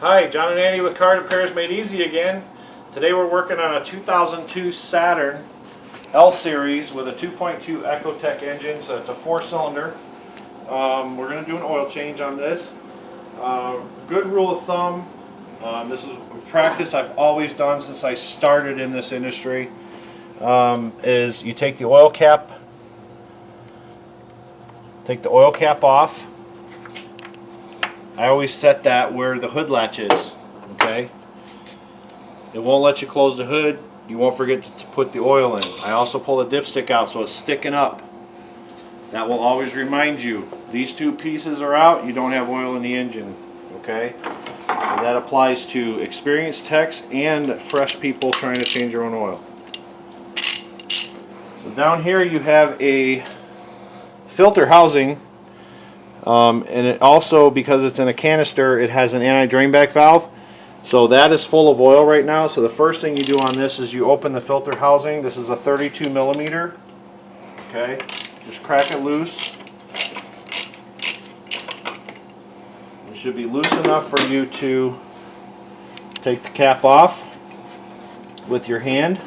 Hi, John and Andy with Car Repairs Made Easy again. Today we're working on a 2002 Saturn L-Series with a 2.2 Ecotec engine, so it's a 4-cylinder. We're going to do an oil change on this. Good rule of thumb, this is a practice I've always done since I started in this industry, is you take the oil cap off. I always set that where the hood latch is, okay? It won't let you close the hood. You won't forget to put the oil in. I also pull the dipstick out so it's sticking up. That will always remind you, these two pieces are out, you don't have oil in the engine, okay? And that applies to experienced techs and fresh people trying to change their own oil. So down here you have a filter housing. And it also, because it's in a canister, it has an anti-drain back valve. So that is full of oil right now. So the first thing you do on this is you open the filter housing. This is a 32 millimeter. Okay, just crack it loose. It should be loose enough for you to take the cap off with your hand.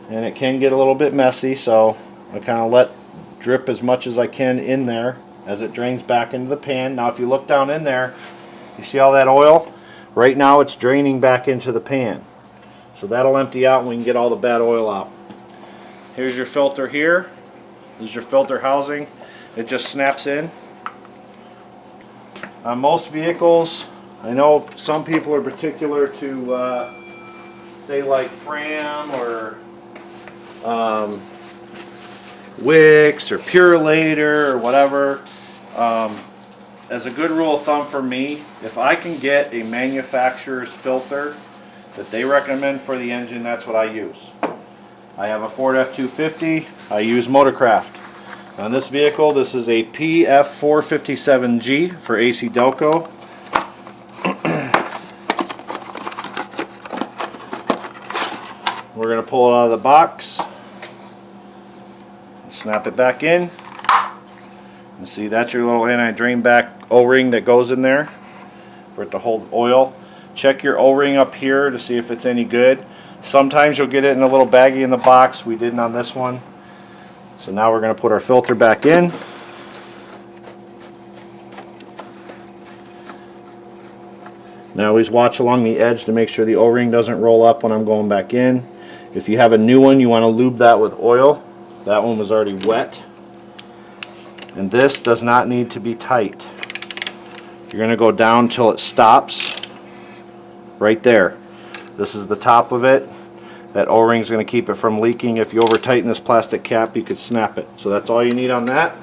And it can get a little bit messy, so I kind of let drip as much as I can in there as it drains back into the pan. Now if you look down in there, you see all that oil? Right now it's draining back into the pan. So that'll empty out and we can get all the bad oil out. Here's your filter here. This is your filter housing. It just snaps in. On most vehicles, I know some people are particular to say like Fram or Wix or Purelator or whatever. As a good rule of thumb for me, if I can get a manufacturer's filter that they recommend for the engine, that's what I use. I have a Ford F-250. I use Motorcraft. On this vehicle, this is a PF457G for AC Delco. We're going to pull it out of the box. Snap it back in. And see, that's your little anti-drain back O-ring that goes in there for it to hold oil. Check your O-ring up here to see if it's any good. Sometimes you'll get it in a little baggie in the box. We didn't on this one. So now we're going to put our filter back in. Now always watch along the edge to make sure the O-ring doesn't roll up when I'm going back in. If you have a new one, you want to lube that with oil. That one was already wet. And this does not need to be tight. You're going to go down till it stops. Right there. This is the top of it. That O-ring is going to keep it from leaking. If you over tighten this plastic cap, you could snap it. So that's all you need on that.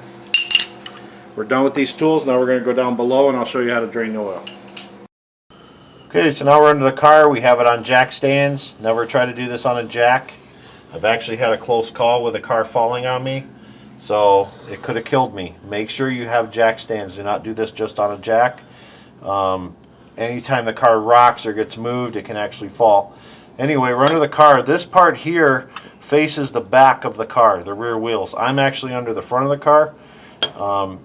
We're done with these tools. Now we're going to go down below and I'll show you how to drain the oil. Okay, so now we're under the car. We have it on jack stands. Never try to do this on a jack. I've actually had a close call with a car falling on me, so it could have killed me. Make sure you have jack stands. Do not do this just on a jack. Anytime the car rocks or gets moved, it can actually fall. Anyway, we're under the car. This part here faces the back of the car, the rear wheels. I'm actually under the front of the car.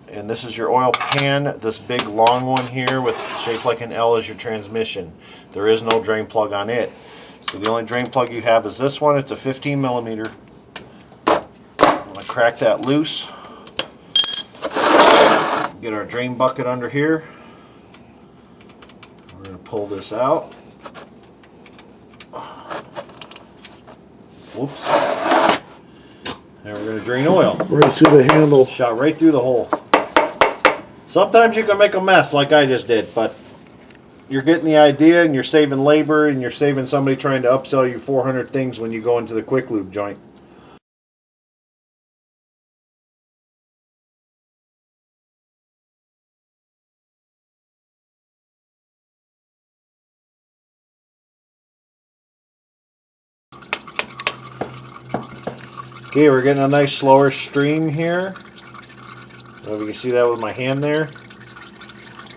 And this is your oil pan. This big long one here with shaped like an L is your transmission. There is no drain plug on it. So the only drain plug you have is this one. It's a 15 millimeter. I'm going to crack that loose. Get our drain bucket under here. We're going to pull this out. Whoops. And we're going to drain oil. Right through the handle. Shot right through the hole. Sometimes you can make a mess like I just did, but you're getting the idea and you're saving labor and you're saving somebody trying to upsell you 400 things when you go into the quick lube joint. Okay, we're getting a nice slower stream here. If you can see that with my hand there.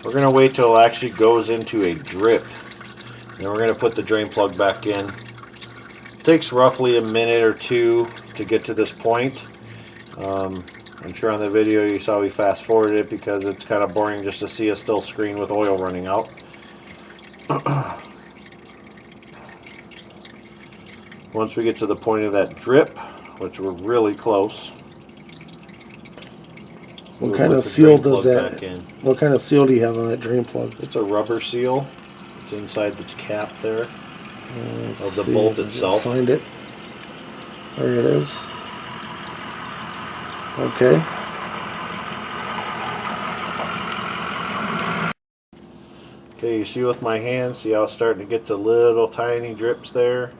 We're going to wait till it actually goes into a drip. Then we're going to put the drain plug back in. It takes roughly a minute or two to get to this point. I'm sure on the video you saw we fast forwarded it because it's kind of boring just to see a still screen with oil running out. Once we get to the point of that drip, which we're really close. What kind of seal does that? What kind of seal do you have on that drain plug? It's a rubber seal. It's inside the cap there of the bolt itself. Find it. There it is. Okay. Okay, you see with my hand, see how it's starting to get the little tiny drips there?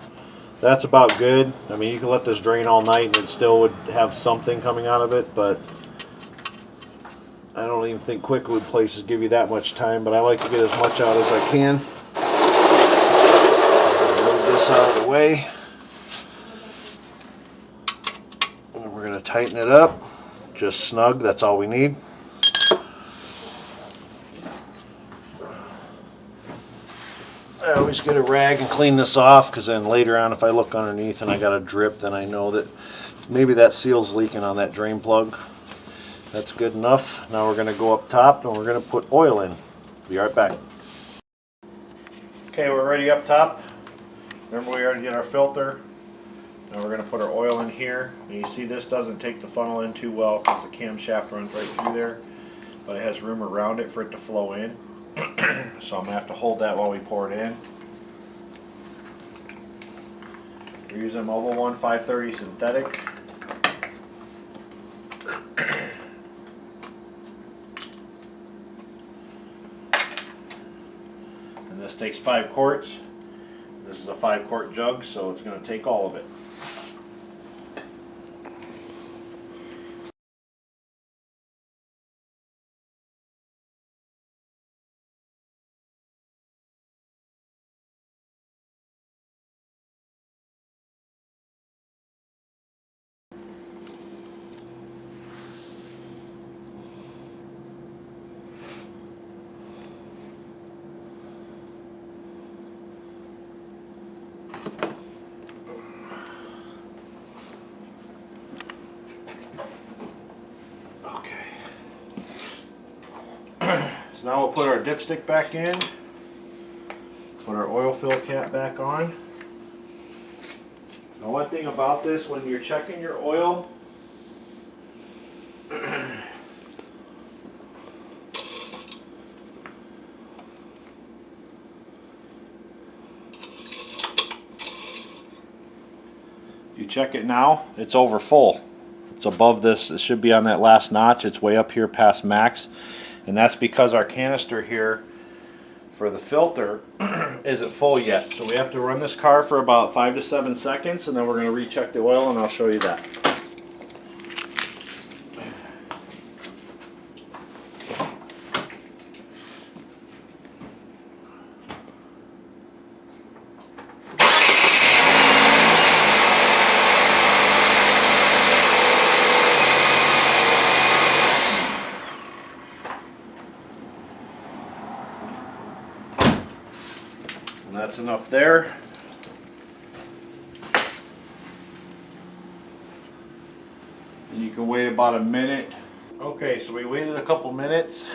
That's about good. I mean, you can let this drain all night and it still would have something coming out of it, but I don't even think quick lube places give you that much time, but I like to get as much out as I can. Move this out of the way. And we're going to tighten it up. Just snug, that's all we need. I always get a rag and clean this off, because then later on if I look underneath and I got a drip, then I know that maybe that seal's leaking on that drain plug. That's good enough. Now we're going to go up top and we're going to put oil in. Be right back. Okay, we're ready up top. Remember we already did our filter. Now we're going to put our oil in here. And you see this doesn't take the funnel in too well because the camshaft runs right through there. But it has room around it for it to flow in. So I'm going to have to hold that while we pour it in. We're using Mobil 1 530 synthetic. And this takes 5 quarts. This is a 5-quart jug, so it's going to take all of it. So now we'll put our dipstick back in, put our oil fill cap back on. Now one thing about this, when you're checking your oil, if you check it now, it's over full. It's above this, it should be on that last notch, it's way up here past max. And that's because our canister here for the filter isn't full yet. So we have to run this car for about 5 to 7 seconds and then we're going to recheck the oil and I'll show you that. And that's enough there. And you can wait about a minute. Okay, so we waited a couple minutes.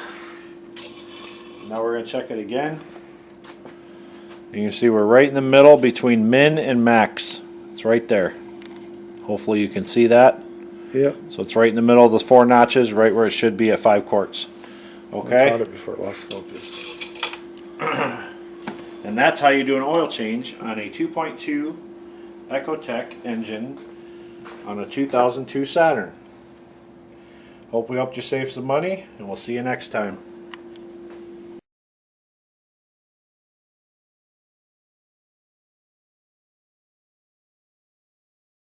Now we're going to check it again. You can see we're right in the middle between min and max. It's right there. Hopefully you can see that. Yeah. So it's right in the middle of the 4 notches, right where it should be at 5 quarts. Okay? I caught it before it lost focus. And that's how you do an oil change on a 2.2 Ecotec engine on a 2002 Saturn. Hope we helped you save some money, and we'll see you next time.